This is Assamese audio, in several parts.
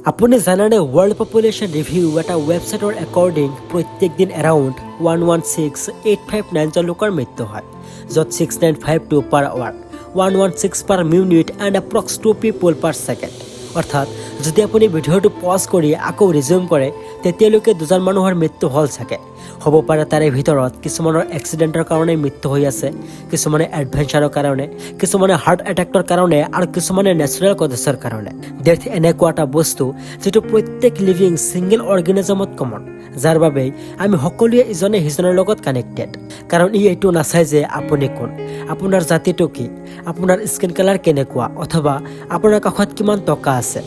আপুনি জানেনে ৱৰ্ল্ড পপুলেশ্যন ৰিভিউ এটা ৱেবছাইটৰ একৰ্ডিং প্ৰত্যেক দিন এৰাউণ্ড 116,859 জন লোকৰ মৃত্যু হয়, য'ত 6952 per hour, 116 per minute and approx 2 people per second. অৰ্থাৎ যদি আপুনি ভিডিঅ'টো পজ কৰি আকৌ ৰিজিউম কৰে তেতিয়ালৈকে 2জন মানুহৰ মৃত্যু হ'ল চাগে। হ'ব পাৰে তাৰে ভিতৰত কিছুমানৰ এক্সিডেণ্টৰ কাৰণে মৃত্যু হৈ আছে, কিছুমানে এডভেঞ্চাৰৰ কাৰণে, কিছুমানে হাৰ্ট এটেকৰ কাৰণে আৰু কিছুমানে নেচাৰেল কজেছৰ কাৰণে। ডেথ এনেকুৱা এটা বস্তু যিটো প্ৰত্যেক লিভিং ছিংগল অৰ্গেনিজমত কমন, যাৰ বাবে আমি সকলোৱে ইজনে সিজনৰ লগত কানেক্টেড। কাৰণ ই এইটো নাচায় যে আপুনি কোন, আপোনাৰ জাতিটো কি, আপোনাৰ স্কিন কালাৰ কেনেকুৱা, অথবা আপোনাৰ কাষত কিমান টকা আছে।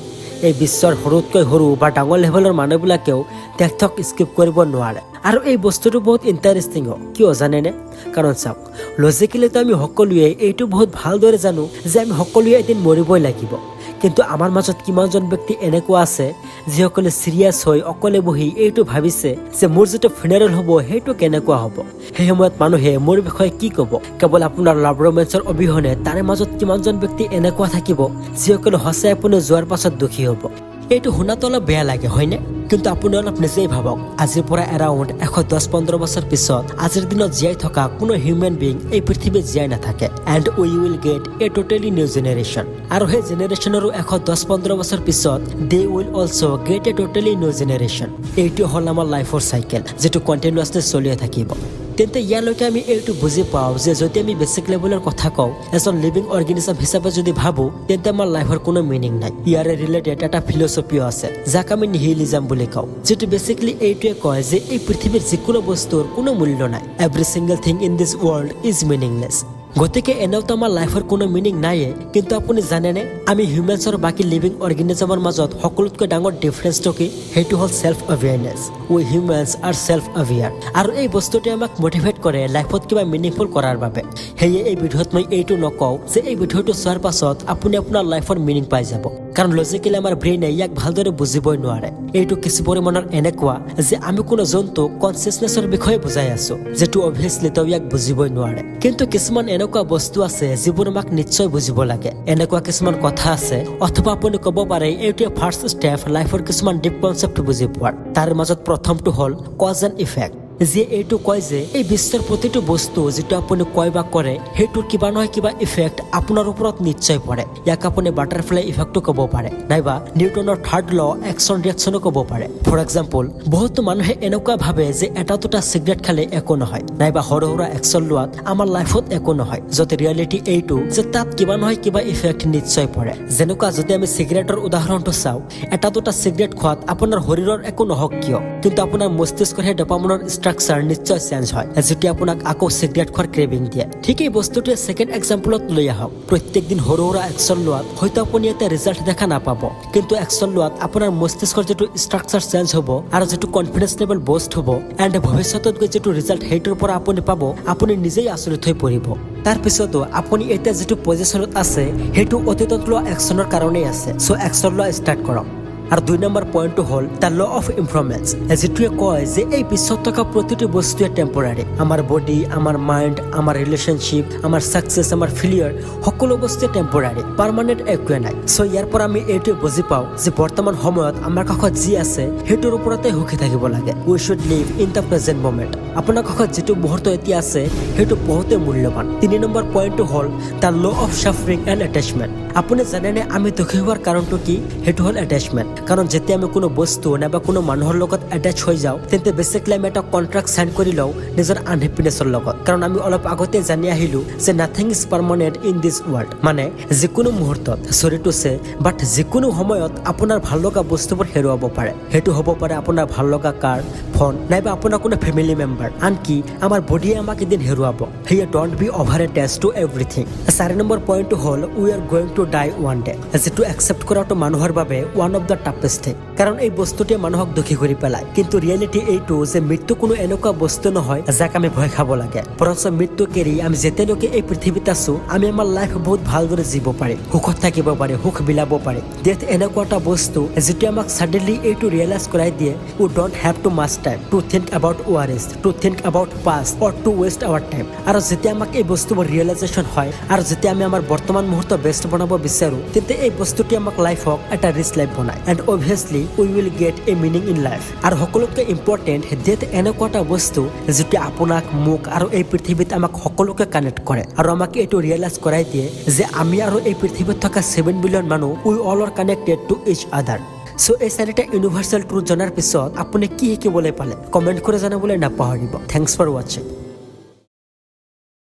এই বিশ্বৰ সৰুতকৈ সৰু বা ডাঙৰ লেভেলৰ মানুহবিলাকেও ডেথক স্কিপ কৰিব নোৱাৰে। আৰু এই বস্তুটো বহুত ইণ্টাৰেষ্টিং হয়, কিয় জানেনে? কাৰণ চাওক, লজিকেলিতো আমি সকলোৱে এইটো বহুত ভালদৰে জানো যে আমি সকলোৱে এদিন মৰিবই লাগিব। কিন্তু আমাৰ মাজত কিমানজন ব্যক্তি এনেকুৱা আছে যিসকলে চিৰিয়াছ হৈ অকলে বহি এইটো ভাবিছে যে মোৰ যিটো ফিনাৰেল হ'ব সেইটো কেনেকুৱা হ'ব। সেই সময়ত মানুহে মোৰ বিষয়ে কি ক'ব? কেৱল আপোনাৰ লাভ ৰোমেন্সৰ অবিহনে তাৰে মাজত কিমানজন ব্যক্তি এনেকুৱা থাকিব যিসকলে সঁচাই আপুনি যোৱাৰ পাছত দুখী হ'ব। এইটো শুনাটো অলপ বেয়া লাগে, হয়নে? কিন্তু আপুনি অলপ নিজেই ভাবক, আজিৰ পৰা এৰাউণ্ড 110-15 বছৰ পিছত আজিৰ দিনত জীয়াই থকা কোনো হিউমেন বিং এই পৃথিৱীত জীয়াই নাথাকে। And we will get A totally new generation. আৰু সেই জেনেৰেশ্যনৰো 110-15 বছৰ পিছত they will also' gate A totally new generation. এইটো হ'ল আমাৰ লাইফৰ চাইকেল, যিটো কণ্টিনিউৱাছলি চলিয়ে থাকিব। তেন্তে ইয়ালৈকে আমি এইটো বুজি পাওঁ যে যদি আমি বেছিক লেভেলৰ কথা কওঁ, এজন লিভিং অৰ্গেনিজম হিচাপে যদি ভাবোঁ, তেন্তে আমাৰ লাইফৰ কোনো মিনিং নাই। ইয়াৰে ৰিলেটেড এটা ফিলচফিও আছে যাক আমি নিহিলিজম বুলি কওঁ, যিটো বেছিকেলি এইটোৱে কয় যে এই পৃথিৱীৰ যিকোনো বস্তুৰ কোনো মূল্য নাই। Every single thing in this world is meaningless. গতিকে এনেওতো আমাৰ লাইফৰ কোনো মিনিং নাইয়ে। কিন্তু আপুনি জানেনে, আমি হিউমেন্সৰ বাকী লিভিং অৰ্গেনিজমৰ মাজত সকলোতকৈ ডাঙৰ ডিফাৰেঞ্চটো কি? সেইটো হ'ল চেল্ফ এৱেৰনেছ। উই হিউমেন্স আৰ চেল্ফ এৱেৰ। আৰু এই বস্তুটোৱে আমাক মটিভেট কৰে লাইফত কিবা মিনিংফুল কৰাৰ বাবে। সেয়ে এই ভিডিঅ'ত মই এইটো নকওঁ যে এই ভিডিঅ'টো চোৱাৰ পাছত আপুনি আপোনাৰ লাইফৰ মিনিং পাই যাব, কাৰণ লজিকেলি আমাৰ ব্ৰেইনে ইয়াক ভালদৰে বুজিবই নোৱাৰে। এইটো কিছু পৰিমাণৰ এনেকুৱা যে আমি কোনো জন্তু কনচিয়াছনেছৰ বিষয়ে বুজাই আছো, যিটো অভিয়াছলি তেওঁ ইয়াক বুজিবই নোৱাৰে। কিন্তু কিছুমান এনেকুৱা বস্তু আছে যিবোৰ আমাক নিশ্চয় বুজিব লাগে। এনেকুৱা কিছুমান কথা আছে, অথবা আপুনি ক'ব পাৰে এইটোৱে ফাৰ্ষ্ট ষ্টেপ লাইফৰ কিছুমান ডিপ কনচেপ্ট বুজি পোৱাৰ। তাৰ মাজত প্ৰথমটো হ'ল কজ এণ্ড ইফেক্ট, যে এইটো কয় যে এই বিশ্বৰ প্ৰতিটো বস্তু যিটো আপুনি কয় বা কৰে সেইটোৰ কিবা নহয় কিবা ইফেক্ট আপোনাৰ ওপৰত নিশ্চয় পৰে। ইয়াক আপুনি বাটাৰফ্লাই ইফেক্টটো ক'ব পাৰে, নাইবা নিউটনৰ থাৰ্ড ল একশ্যন ৰিয়েকশ্যনো ক'ব পাৰে। ফৰ এক্সাম্পল, বহুতো মানুহে এনেকুৱা ভাবে যে এটা দুটা চিগাৰেট খালে একো নহয়, নাইবা সৰু সুৰা একশ্যন লোৱাত আমাৰ লাইফত একো নহয়, য'ত ৰিয়েলিটি এইটো যে তাত কিবা নহয় কিবা ইফেক্ট নিশ্চয় পৰে। যেনেকুৱা যদি আমি চিগাৰেটৰ উদাহৰণটো চাওঁ, এটা দুটা চিগাৰেট খোৱাত আপোনাৰ শৰীৰৰ একো নহওক কিয়, কিন্তু আপোনাৰ মস্তিষ্কৰ সেই ডপামিনৰ ষ্ট্ৰাকচাৰ নিশ্চয় চেঞ্জ হয়, যিটো আপোনাক আকৌ চিগাৰেট খোৱাৰ ক্ৰেভিং দিয়ে। ঠিক এই বস্তুটোৱে ছেকেণ্ড এক্সাম্পলত লৈ আহক। প্ৰত্যেক দিন সৰু সুৰা একশ্যন লোৱাত হয়তো আপুনি এটা ৰিজাল্ট দেখা নাপাব, কিন্তু একশ্যন লোৱাত আপোনাৰ মস্তিষ্কৰ যিটো ষ্ট্ৰাকচাৰ চেঞ্জ হ'ব আৰু যিটো কনফিডেন্স লেভেল বুষ্ট হ'ব, এণ্ড ভৱিষ্যতত গৈ যিটো ৰিজাল্ট সেইটোৰ পৰা আপুনি পাব, আপুনি নিজেই আচৰিত হৈ পৰিব। তাৰ পিছতো আপুনি এতিয়া যিটো পজিশ্যনত আছে সেইটো অতীতত লোৱা একশ্যনৰ কাৰণেই আছে। চ' একশ্যন লোৱা ষ্টাৰ্ট কৰক। আৰু 2 নম্বৰ পইণ্টটো হ'ল দ্য ল অফ ইমপ্ৰুভমেণ্টছ, যিটোৱে কয় যে এই বিশ্বত থকা প্ৰতিটো বস্তুৱে টেম্পৰাৰী। আমাৰ বডি, আমাৰ মাইণ্ড, আমাৰ ৰিলেশ্যনশ্বিপ, আমাৰ ছাকচেছ, আমাৰ ফেলিয়াৰ, সকলো বস্তুৱে টেম্পৰাৰী, পাৰ্মানেণ্ট একোৱে নাই। চ' ইয়াৰ পৰা আমি এইটোৱে বুজি পাওঁ যে বৰ্তমান সময়ত আমাৰ কাষত যি আছে সেইটোৰ ওপৰতে সুখী থাকিব লাগে। We should live in the present moment. আপোনাৰ কাষত যিটো মুহূৰ্ত এতিয়া আছে সেইটো বহুতেই মূল্যৱান। 3 নম্বৰ পইণ্টটো হ'ল the law of suffering and attachment. আপুনি জানেনে আমি দুখী হোৱাৰ কাৰণটো কি? সেইটো হ'ল এটেচমেণ্ট। কাৰণ যেতিয়া আমি কোনো বস্তু নাইবা কোনো মানুহৰ লগত এটেচ হৈ যাওঁ, তেন্তে বেছিকলি আমি এটা কণ্ট্ৰেক্ট চাইন কৰি লওঁ নিজৰ আনহেপিনেছৰ লগত। কাৰণ আমি অলপ আগতে জানি আহিলো যে nothing is permanent in this world. মানে যিকোনো মুহূৰ্তত, চৰি টু চে, বাট যিকোনো সময়ত আপোনাৰ ভাল লগা বস্তুবোৰ হেৰুৱাব পাৰে। সেইটো হ'ব পাৰে আপোনাৰ ভাল লগা কাৰ, ফোন, নাইবা আপোনাৰ কোনো ফেমিলি মেম্বাৰ, আনকি আমাৰ বডিয়ে আমাক এদিন হেৰুৱাব। সেয়ে don't be over attach to everything. 4 number পইণ্টটো হ'ল we are going to die one day, যিটো একচেপ্ট কৰাটো মানুহৰ বাবে one of the toughest thing. কাৰণ এই বস্তুটোৱে মানুহক দুখী কৰি পেলায়। কিন্তু ৰিয়েলিটি এইটো যে মৃত্যু কোনো এনেকুৱা বস্তু নহয় যাক আমি ভয় খাব লাগে। বৰঞ্চ মৃত্যু এৰি আমি যেতিয়ালৈকে এই পৃথিৱীত আছো আমি আমাৰ লাইফ বহুত ভালদৰে জীৱ পাৰি, সুখত থাকিব পাৰি, সুখ বিলাব পাৰি। ডেথ এনেকুৱা এটা বস্তু যিটো আমাক ছাডেনলি এইটো ৰিয়েলাইজ কৰাই দিয়ে we don't have to much time to think about worries, to think about past or to waste our time. আৰু যেতিয়া আমাক এই বস্তুবোৰ ৰিয়েলাইজেশ্যন হয় আৰু যেতিয়া আমি আমাৰ বৰ্তমান মুহূৰ্ত বেষ্ট বনাব বিচাৰো, তেন্তে এই বস্তুটোৱে আমাক লাইফক এটা ৰিচ লাইফ বনায়। And obviously we will get a meaning in life. আৰু সকলোতকৈ ইম্পৰ্টেণ্ট ডেথ এনেকুৱা এটা বস্তু যিটোৱে আপোনাক মোক আৰু এই পৃথিৱীত আমাক সকলোকে কানেক্ট কৰে আৰু আমাক এইটো ৰিয়েলাইজ কৰাই দিয়ে যে আমি আৰু এই পৃথিৱীত থকা 7 বিলিয়ন মানুহ we all are connected to each other. So এই চাৰিটা ইউনিভাৰ্চেল ট্ৰুথ জনাৰ পিছত আপুনি কি শিকিবলৈ পালে কমেণ্ট কৰি জনাবলৈ নাপাহৰিব। থেংকছ ফৰ ৱাচিং।